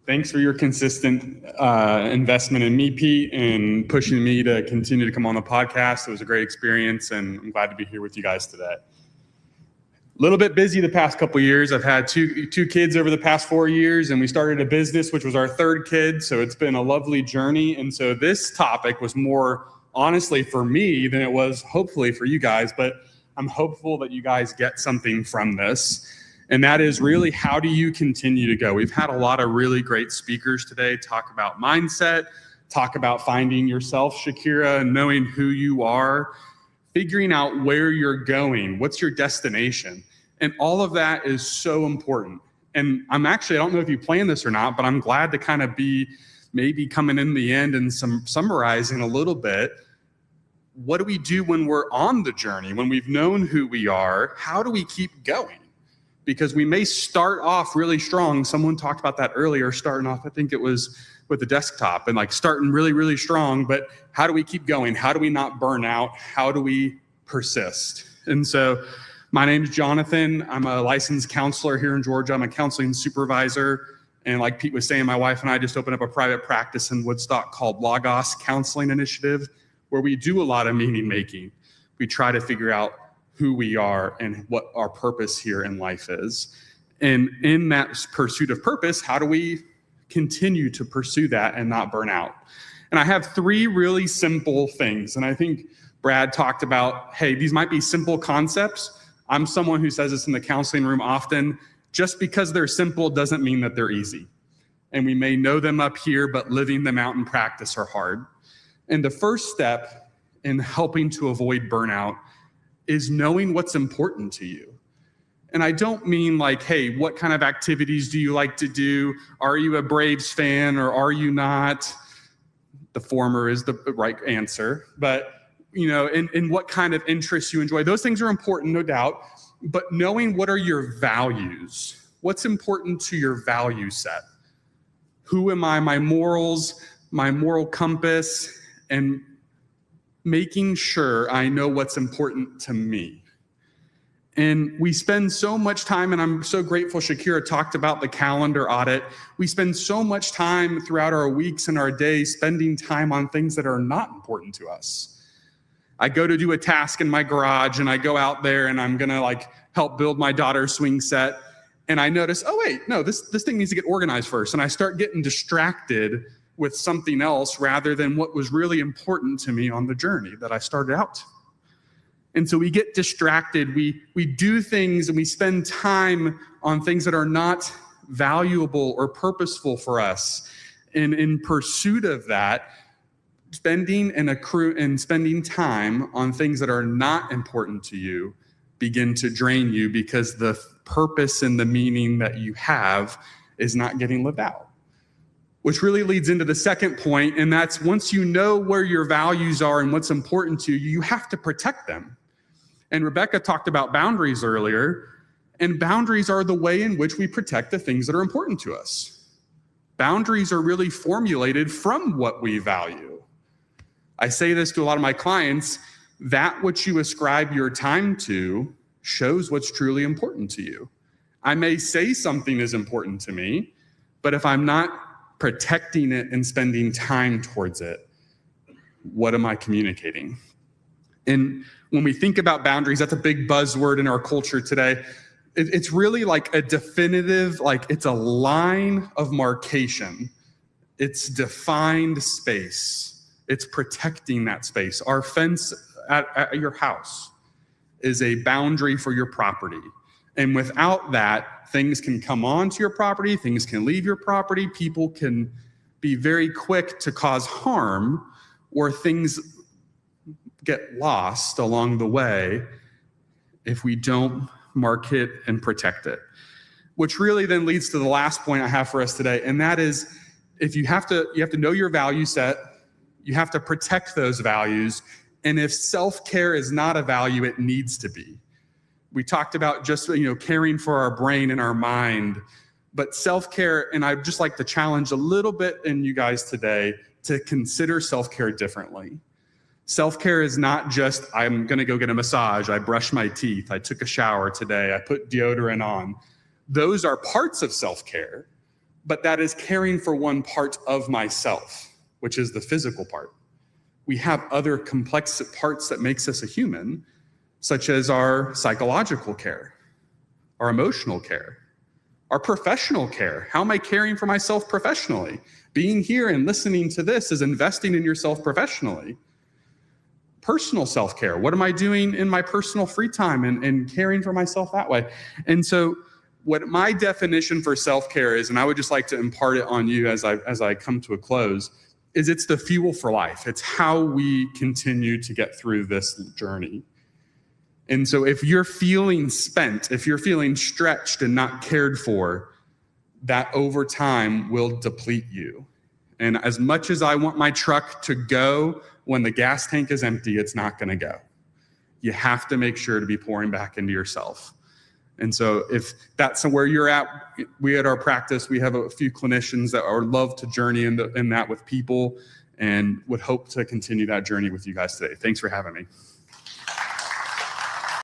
Thanks for your consistent investment in me, Pete, and pushing me to continue to come on the podcast. It was a great experience, and I'm glad to be here with you guys today. A little bit busy the past couple of years. I've had two kids over the past 4 years, and we started a business, which was our third kid, so it's been a lovely journey. And so this topic was more, honestly, for me than it was hopefully for you guys, but I'm hopeful that you guys get something from this. And that is really, how do you continue to go? We've had a lot of really great speakers today talk about mindset, talk about finding yourself, Shakira, and knowing who you are, figuring out where you're going, what's your destination. And all of that is so important. And I don't know if you planned this or not, but I'm glad to kind of be maybe coming in the end and summarizing a little bit. What do we do when we're on the journey, when we've known who we are? How do we keep going? Because we may start off really strong. Someone talked about that earlier, starting off, I think it was with the desktop, and like starting really, really strong, but how do we keep going? How do we not burn out? How do we persist? And so my name is Jonathan. I'm a licensed counselor here in Georgia. I'm a counseling supervisor. And like Pete was saying, my wife and I just opened up a private practice in Woodstock called Logos Counseling Initiative, where we do a lot of meaning making. We try to figure out who we are and what our purpose here in life is. And in that pursuit of purpose, how do we continue to pursue that and not burn out? And I have 3 really simple things. And I think Brad talked about, hey, these might be simple concepts. I'm someone who says this in the counseling room often. Just because they're simple doesn't mean that they're easy. And we may know them up here, but living them out in practice are hard. And the first step in helping to avoid burnout is knowing what's important to you. And I don't mean like, hey, what kind of activities do you like to do? Are you a Braves fan or are you not? The former is the right answer. But, in what kind of interests you enjoy. Those things are important, no doubt. But knowing what are your values, what's important to your value set. Who am I, my morals, my moral compass, and making sure I know what's important to me. And we spend so much time, and I'm so grateful Shakira talked about the calendar audit. We spend so much time throughout our weeks and our days spending time on things that are not important to us. I go to do a task in my garage, and I go out there and I'm gonna help build my daughter's swing set. And I notice, oh wait, no, this thing needs to get organized first. And I start getting distracted with something else rather than what was really important to me on the journey that I started out. And so we get distracted, we do things and we spend time on things that are not valuable or purposeful for us. And in pursuit of that, spending time on things that are not important to you begin to drain you because the purpose and the meaning that you have is not getting lived out. Which really leads into the second point, and that's once you know where your values are and what's important to you, you have to protect them. And Rebecca talked about boundaries earlier, and boundaries are the way in which we protect the things that are important to us. Boundaries are really formulated from what we value. I say this to a lot of my clients, that which you ascribe your time to shows what's truly important to you. I may say something is important to me, but if I'm not protecting it and spending time towards it, what am I communicating? And when we think about boundaries, that's a big buzzword in our culture today. It's really like a definitive, it's a line of markation. It's defined space. It's protecting that space. Our fence at your house is a boundary for your property. And without that, things can come onto your property, things can leave your property, people can be very quick to cause harm, or things get lost along the way if we don't mark it and protect it. Which really then leads to the last point I have for us today, and that is, if you have to know your value set, you have to protect those values, and if self-care is not a value, it needs to be. We talked about just, caring for our brain and our mind, but self-care, and I'd just like to challenge a little bit in you guys today to consider self-care differently. Self-care is not just, I'm gonna go get a massage, I brushed my teeth, I took a shower today, I put deodorant on. Those are parts of self-care, but that is caring for one part of myself, which is the physical part. We have other complex parts that makes us a human, such as our psychological care, our emotional care, our professional care. How am I caring for myself professionally? Being here and listening to this is investing in yourself professionally. Personal self-care. What am I doing in my personal free time and caring for myself that way? And so what my definition for self-care is, and I would just like to impart it on you as I come to a close, is it's the fuel for life. It's how we continue to get through this journey. And so if you're feeling spent, if you're feeling stretched and not cared for, that over time will deplete you. And as much as I want my truck to go when the gas tank is empty, it's not going to go. You have to make sure to be pouring back into yourself. And so if that's where you're at, we at our practice, we have a few clinicians that would love to journey in that with people and would hope to continue that journey with you guys today. Thanks for having me.